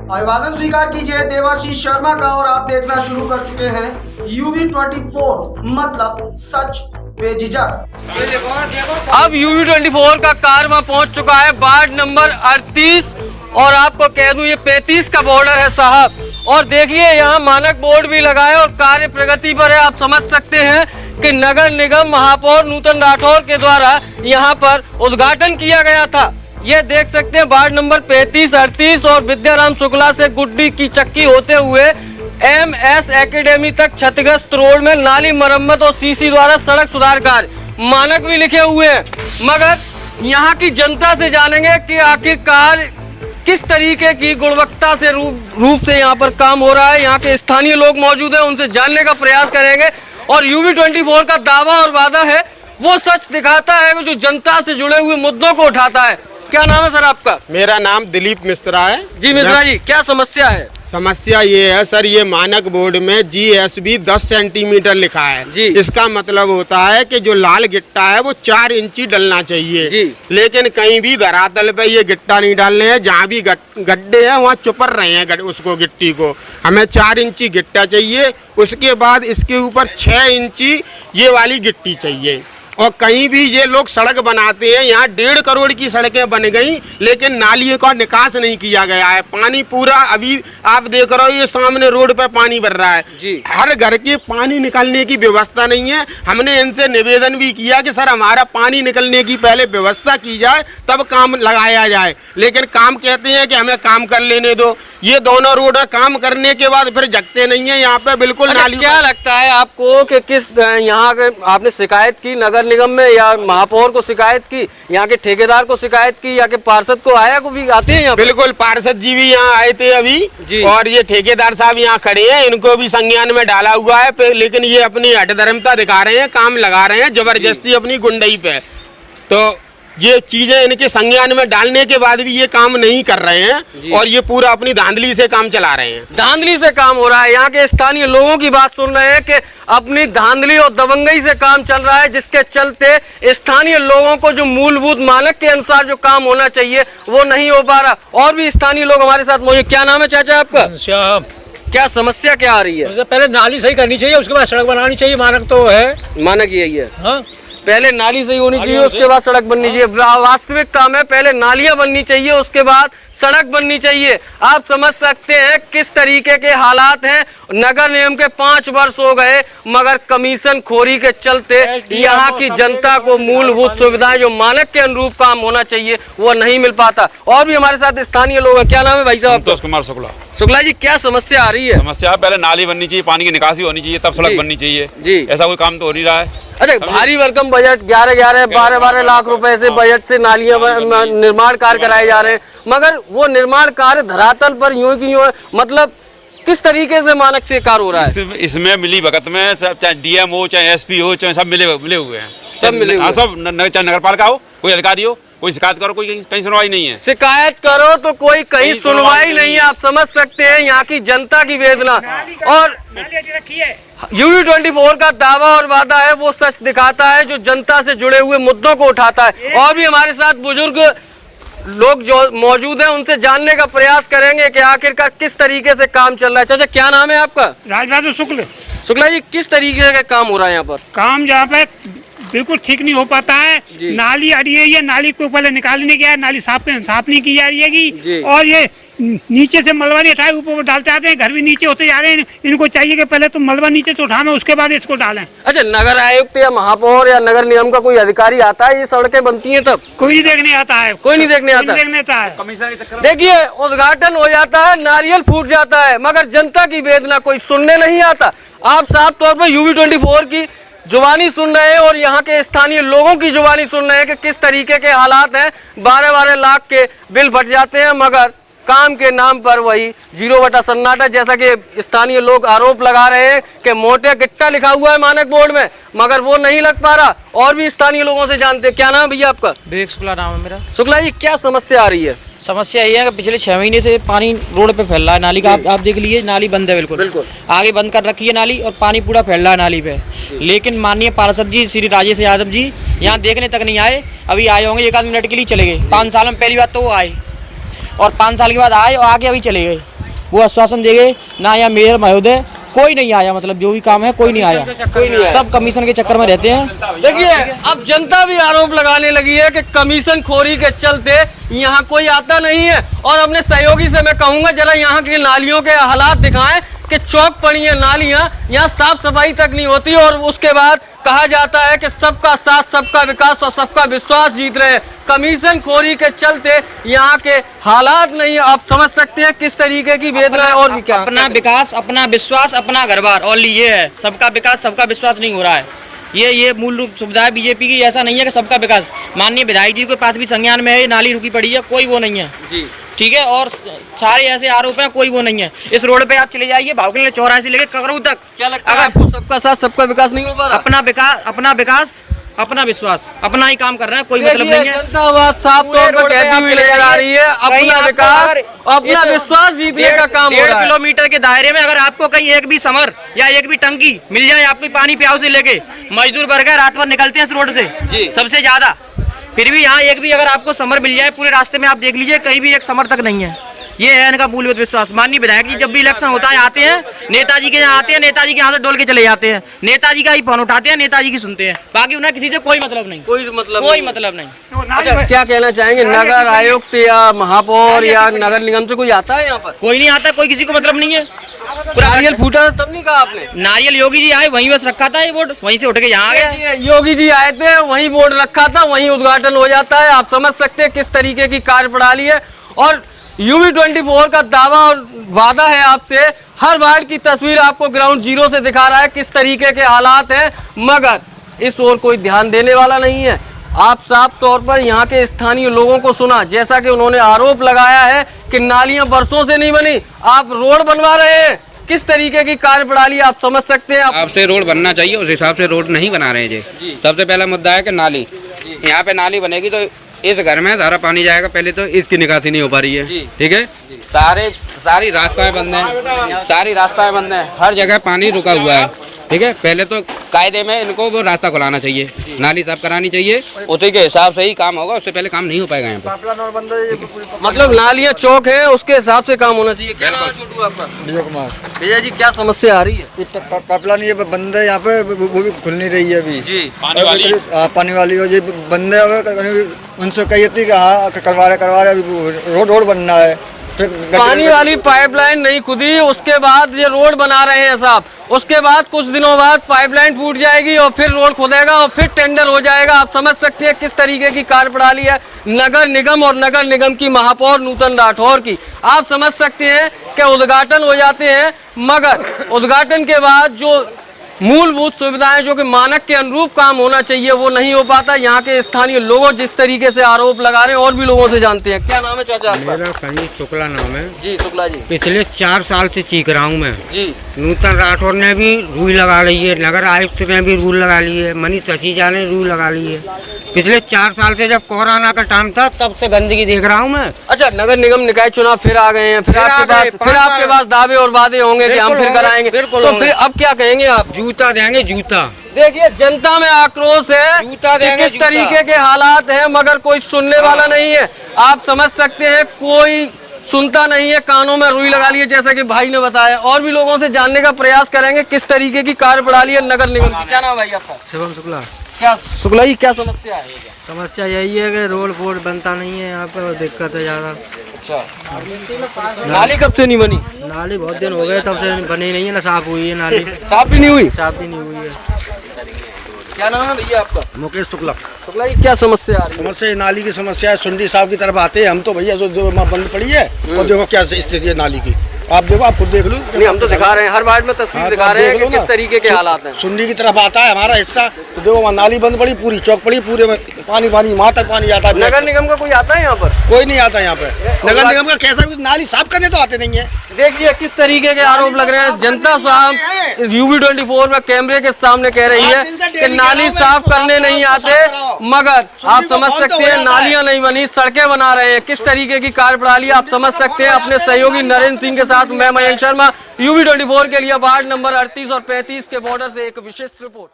अभिवादन स्वीकार कीजिए देवाशीष शर्मा का और आप देखना शुरू कर चुके हैं UV24 मतलब सच बेझिझक। अब UV24 का कार वहां पहुंच चुका है वार्ड नंबर 38 और आपको कह दूं ये 35 का बॉर्डर है साहब। और देखिए यहाँ मानक बोर्ड भी लगा है और कार्य प्रगति पर है। आप समझ सकते हैं कि नगर निगम महापौर नूतन राठौर के द्वारा यहाँ पर उद्घाटन किया गया था। ये देख सकते हैं वार्ड नंबर 35, 38 और विद्याराम शुक्ला से गुड्डी की चक्की होते हुए MS एकेडमी तक क्षतिग्रस्त रोड में नाली मरम्मत और CC द्वारा सड़क सुधार कार्य मानक भी लिखे हुए हैं। मगर यहाँ की जनता से जानेंगे कि आखिरकार किस तरीके की गुणवत्ता से रूप से यहाँ पर काम हो रहा है। यहाँ के स्थानीय लोग मौजूद हैं, उनसे जानने का प्रयास करेंगे। और UV24 का दावा और वादा है वो सच दिखाता है जो जनता से जुड़े हुए मुद्दों को उठाता है। क्या नाम है सर आपका? मेरा नाम दिलीप मिश्रा है। जी मिश्रा जी, क्या समस्या है? समस्या ये है सर, ये मानक बोर्ड में GSB 10 सेंटीमीटर लिखा है जी। इसका मतलब होता है कि जो लाल गिट्टा है वो 4 इंची डलना चाहिए जी। लेकिन कहीं भी धरातल पे ये गिट्टा नहीं डाल रहे हैं। जहाँ भी गड्ढे हैं वहाँ चुपर रहे हैं उसको गिट्टी को। हमें 4 इंची गिट्टा चाहिए, उसके बाद इसके ऊपर 6 इंची ये वाली गिट्टी चाहिए। और कहीं भी ये लोग सड़क बनाते हैं, यहाँ 1.5 करोड़ की सड़कें बन गई लेकिन नालियों का निकास नहीं किया गया है। पानी पूरा अभी आप देख रहे हो ये सामने रोड पे पानी भर रहा है जी। हर घर के पानी निकलने की व्यवस्था नहीं है। हमने इनसे निवेदन भी किया कि सर हमारा पानी निकलने की पहले व्यवस्था की जाए तब काम लगाया जाए, लेकिन काम कहते हैं कि हमें काम कर लेने दो। ये दोनों रोड काम करने के बाद फिर जगते नहीं है यहाँ पे बिल्कुल। अच्छा, क्या लगता है आपको कि किस यहाँ आपने शिकायत की नगर निगम में या महापौर को शिकायत की, यहाँ के ठेकेदार को शिकायत की या के पार्षद को आया को भी आते हैं यहाँ? बिल्कुल, पार्षद जी भी यहाँ आए थे अभी जी। और ये ठेकेदार साहब यहाँ खड़े हैं, इनको भी संज्ञान में डाला हुआ है लेकिन ये अपनी हठधर्मता दिखा रहे हैं, काम लगा रहे हैं जबरदस्ती अपनी गुंडई पे। तो ये चीजें इनके संज्ञान में डालने के बाद भी ये काम नहीं कर रहे हैं और ये पूरा अपनी धांधली से काम चला रहे हैं। धांधली से काम हो रहा है। यहाँ के स्थानीय लोगों की बात सुन रहे हैं कि अपनी धांधली और दबंगई से काम चल रहा है, जिसके चलते स्थानीय लोगों को जो मूलभूत मानक के अनुसार जो काम होना चाहिए वो नहीं हो पा रहा। और भी स्थानीय लोग हमारे साथ मौजूद। क्या नाम है चाचा आपका? श्याम। क्या समस्या क्या आ रही है? पहले नाली सही करनी चाहिए, उसके बाद सड़क बनानी चाहिए। मानक तो है, मानक यही है। हाँ? पहले नाली सही होनी चाहिए, उसके बाद सड़क बननी चाहिए। वास्तविकता में पहले नालियां बननी चाहिए, उसके बाद सड़क बननी चाहिए। आप समझ सकते हैं किस तरीके के हालात हैं। नगर निगम के 5 वर्ष हो गए मगर कमीशन खोरी के चलते यहाँ की जनता को मूलभूत सुविधाएं जो मानक के अनुरूप काम होना चाहिए वो नहीं मिल पाता। और भी हमारे साथ स्थानीय लोग हैं। क्या नाम है भाई साहब? संतोष कुमार शुक्ला। शुक्ला जी, क्या समस्या आ रही है? समस्या पहले नाली बननी चाहिए, पानी की निकासी होनी चाहिए, तब सड़क बननी चाहिए जी। ऐसा कोई काम तो हो नहीं रहा है। अच्छा, भारी भरकम बजट 11-12 लाख रुपए से बजट से नालियां निर्माण कार्य कराए जा रहे हैं, मगर वो निर्माण कार्य धरातल पर यूं की यूं मतलब किस तरीके से मानक से कार्य हो रहा है? इसमें मिली भगत में सब, चाहे DM हो चाहे SP हो, चाहे सब मिले हुए हैं। सब मिले हुए, सब चाहे नगर पालिका हो, कोई अधिकारी हो, कोई शिकायत करो कोई कहीं सुनवाई नहीं है। शिकायत करो तो कोई कहीं सुनवाई नहीं है। आप समझ सकते हैं यहाँ की जनता की वेदना। और UV24 का दावा और वादा है वो सच दिखाता है जो जनता से जुड़े हुए मुद्दों को उठाता है। और भी हमारे साथ बुजुर्ग लोग जो मौजूद हैं उनसे जानने का प्रयास करेंगे कि आखिरकार किस तरीके से काम चल रहा है। चाचा, क्या नाम है आपका? राजबहादुर शुक्ल। शुक्ला जी, किस तरीके का काम हो रहा है यहाँ पर? काम जहाँ पे बिल्कुल ठीक नहीं हो पाता है। नाली अड़ी है, नाली को पहले निकालने की है, नाली साफ नहीं की जा रही है। और ये नीचे से मलबा नहीं हटाए ऊपर डालते आते हैं, घर भी नीचे होते जा रहे हैं। इनको चाहिए कि पहले तो मलबा नीचे से उठाना, उसके बाद इसको डालें। अच्छा, नगर आयुक्त या महापौर या नगर निगम का कोई अधिकारी आता है? ये सड़कें बनती हैं तब कोई नहीं देखने आता है। कोई नहीं देखने आता है। देखिए, उद्घाटन हो जाता है, नारियल फूट जाता है, मगर जनता की वेदना कोई सुनने नहीं आता। आप साफ तौर पर UV24 की जुबानी सुन रहे हैं और यहाँ के स्थानीय लोगों की जुबानी सुन रहे हैं कि किस तरीके के हालात हैं। 12-12 लाख के बिल फट जाते हैं मगर काम के नाम पर वही 0 सन्नाटा। जैसा कि स्थानीय लोग आरोप लगा रहे हैं कि मोटे गिट्टा लिखा हुआ है मानक बोर्ड में मगर वो नहीं लग पा रहा। और भी स्थानीय लोगों से जानते हैं। क्या नाम है भैया आपका? विवेक शुक्ला नाम है मेरा। शुक्ला जी, क्या समस्या आ रही है? समस्या ये है कि पिछले 6 महीने से पानी रोड पे फैल रहा है। नाली का आप देख लीजिए, नाली बंद है बिल्कुल आगे बंद कर रखी है नाली और पानी पूरा फैल रहा है नाली पे। लेकिन माननीय पार्षद जी श्री राजेश यादव जी यहाँ देखने तक नहीं आए। अभी आए होंगे 1 आध मिनट के लिए, चले गए। 5 साल में पहली बात तो वो आए और 5 साल के बाद आए और आगे अभी चले गए। वो आश्वासन देंगे ना। यहाँ मेयर महोदय कोई नहीं आया, मतलब जो भी काम है कोई नहीं आया, सब कमीशन के चक्कर में रहते हैं। देखिए अब जनता भी आरोप लगाने लगी है कि कमीशन खोरी के चलते यहाँ कोई आता नहीं है। और अपने सहयोगी से मैं कहूंगा जरा यहाँ की नालियों के हालात दिखाएं कि चौक पड़ी है नालियां, यहाँ साफ सफाई तक नहीं होती। और उसके बाद कहा जाता है कि सबका साथ, सबका विकास और सबका विश्वास जीत रहे हैं। कमीशन खोरी के चलते यहाँ के हालात नहीं, आप समझ सकते हैं किस तरीके की वेदना है। और भी क्या, अपना विकास, अपना विश्वास, अपना घर बार, और ये है सबका विकास, सबका विश्वास नहीं हो रहा है। ये मूल रूप सुविधा है बीजेपी की। ऐसा नहीं है कि सबका विकास, माननीय विधायक जी के पास भी संज्ञान में है, नाली रुकी पड़ी है, कोई वो नहीं है जी, ठीक है। और सारे ऐसे आरोप हैं, कोई वो नहीं है। इस रोड पे आप चले जाइए भावखिल चौराहे से लेकर ककरू तक। क्या लगता है आपको सबका साथ सबका विकास नहीं हो पा रहा? अपना विकास, अपना विश्वास, अपना ही काम कर रहे हैं, कोई मतलब नहीं है। जनता बात साफ तौर पर कहती हुई नजर आ रही है, अपना विकास, अपना विश्वास जीतने का काम हो रहा है। 1.5 किलोमीटर के दायरे में अगर आपको कहीं एक भी समर या एक भी टंकी मिल जाए, आपको पानी प्याऊ से लेके, मजदूर वर्ग रात भर निकलते हैं इस रोड से जी, सबसे ज्यादा, फिर भी यहाँ एक भी अगर आपको समर मिल जाए, पूरे रास्ते में आप देख लीजिए कहीं भी एक समर तक नहीं है। ये है इनका मूलभूत विश्वास। माननीय विधायक जी जब भी इलेक्शन होता है आते हैं, नेताजी के यहाँ आते हैं, नेताजी के यहाँ से डोल के चले जाते हैं, नेताजी का ही फोन उठाते हैं, नेताजी की सुनते हैं, बाकी उन्हें किसी से कोई मतलब नहीं, कोई मतलब नहीं। अच्छा, क्या कहना चाहेंगे, नगर आयुक्त या महापौर या नगर निगम से कोई आता है यहाँ पर? कोई नहीं आता, कोई किसी को मतलब नहीं है। नारियल फूटा था तब नहीं कहा आपने? नारियल योगी जी आए, वहीं बस रखा था ये बोर्ड, वहीं से उठ के यहाँ आ गया। योगी जी आए थे, वहीं बोर्ड रखा था, वहीं उद्घाटन हो जाता है। आप समझ सकते हैं किस तरीके की कार्यप्रणाली है। और UV24 का दावा और वादा है आपसे, हर वार्ड की तस्वीर आपको ग्राउंड जीरो से दिखा रहा है किस तरीके के हालात हैं, मगर इस ओर कोई ध्यान देने वाला नहीं है। आप साफ तौर पर यहाँ के स्थानीय लोगों को सुना, जैसा कि उन्होंने आरोप लगाया है कि नालियां बरसों से नहीं बनी, आप रोड बनवा रहे हैं। किस तरीके की कार्यप्रणाली आप समझ सकते हैं? आपसे रोड बनना चाहिए, उस हिसाब से रोड नहीं बना रहे जी। सबसे पहला मुद्दा है कि नाली, यहाँ पे नाली बनेगी तो इस घर में सारा पानी जाएगा, पहले तो इसकी निकासी नहीं हो पा रही है, ठीक है। सारी रास्ताएं बंद हैं, सारी रास्ताएं बंद हैं, हर जगह पानी रुका हुआ है, ठीक है। पहले तो कायदे में इनको वो रास्ता खुलाना चाहिए, नाली साफ करानी चाहिए, उसी के हिसाब से ही काम होगा, उससे पहले काम नहीं हो पाएगा यहाँ पे। मतलब नालियां चौक है, उसके हिसाब से काम होना चाहिए। क्या नाम है छोटू आपका? विजय कुमार। विजय जी, क्या समस्या आ रही है? पाइपलाइन ये बंद है यहाँ पे, वो भी खुल नहीं रही है अभी जी। पानी वाली पानी वाली और ये बंद है। उनसे कही थी कि हाँ करवा रहे अभी रोड बनना है। पानी वाली पाइपलाइन नहीं खुदी, उसके बाद ये रोड बना रहे हैं साहब, उसके बाद कुछ दिनों बाद पाइपलाइन टूट जाएगी और फिर रोड खुदेगा और फिर टेंडर हो जाएगा। आप समझ सकते हैं किस तरीके की कार्यप्रणाली है नगर निगम और नगर निगम की महापौर नूतन राठौर की। आप समझ सकते हैं कि उद्घाटन हो जाते हैं, मगर उद्घाटन के बाद जो मूलभूत सुविधाएं जो कि मानक के अनुरूप काम होना चाहिए वो नहीं हो पाता। यहाँ के स्थानीय लोगों जिस तरीके से आरोप लगा रहे हैं, और भी लोगों से जानते हैं। क्या नाम है चाचा आपका? मेरा संजीव शुक्ला नाम है जी। शुक्ला जी, पिछले 4 साल से चीख रहा हूँ मैं जी। नूतन राठौर ने भी रूल लगा ली है, नगर आयुक्त ने भी रूल लगा ली है, मनीष सचीजा ने रूल लगा ली है। पिछले 4 साल से जब कोरोना का टाइम था तब से गंदगी देख रहा हूँ मैं। अच्छा, नगर निगम निकाय चुनाव फिर आ गए हैं, फिर आपके पास दावे और वादे होंगे कि हम फिर कराएंगे, तो फिर अब क्या कहेंगे आप? जूता देंगे, जूता। देखिए, जनता में आक्रोश है कि किस तरीके के हालात हैं, मगर कोई सुनने वाला नहीं है। आप समझ सकते हैं कोई सुनता नहीं है, कानों में रुई लगा लिए, जैसा कि भाई ने बताया। और भी लोगों से जानने का प्रयास करेंगे किस तरीके की कार्यप्रणाली है नगर निगम की। क्या नाम है भाई आपका? शिवम शुक्ला। क्या शुक्ला जी, क्या समस्या है? समस्या यही है कि रोड बोर्ड बनता नहीं है यहाँ पे और दिक्कत है ज़्यादा। अच्छा, नाली कब से नहीं बनी? नाली बहुत दिन हो गए, तब से बनी नहीं है, ना साफ हुई है नाली। साफ भी नहीं हुई? साफ भी नहीं हुई है। क्या नाम है भैया आपका? मुकेश शुक्ला। शुक्ला जी, क्या समस्या आ रही है? समस्या नाली की समस्या है। सुंडी साहब की तरफ आते हैं हम तो भैया जो बंद पड़ी है, और देखो क्या स्थिति है नाली की। आप देखो, आप खुद देख लो। नहीं, हम तो दिखा रहे हैं, हर वार्ड में तस्वीर दिखा रहे हैं कि किस तरीके के हालात हैं। सुंडी की तरफ आता है हमारा हिस्सा, तो देखो वहाँ नाली बंद पड़ी, पूरी चौक पड़ी, पूरे में पानी वहाँ तक पानी आता है। नगर निगम का कोई आता है यहाँ पर? कोई नहीं आता यहाँ पे। नगर निगम का कैसा भी नाली साफ करने तो आते नहीं है। देखिए किस तरीके के आरोप लग रहे हैं। जनता साहब इस UV24 में कैमरे के सामने कह रही है कि नाली साफ करने नहीं आते, मगर आप समझ सकते हैं नालियां नहीं बनी, सड़कें बना रहे हैं। किस तरीके की कार्यप्रणाली आप समझ सकते हैं। अपने सहयोगी नरेंद्र सिंह के साथ मैं मयंक शर्मा, UV24 के लिए वार्ड नंबर 38 और 35 के बॉर्डर से एक विशेष रिपोर्ट।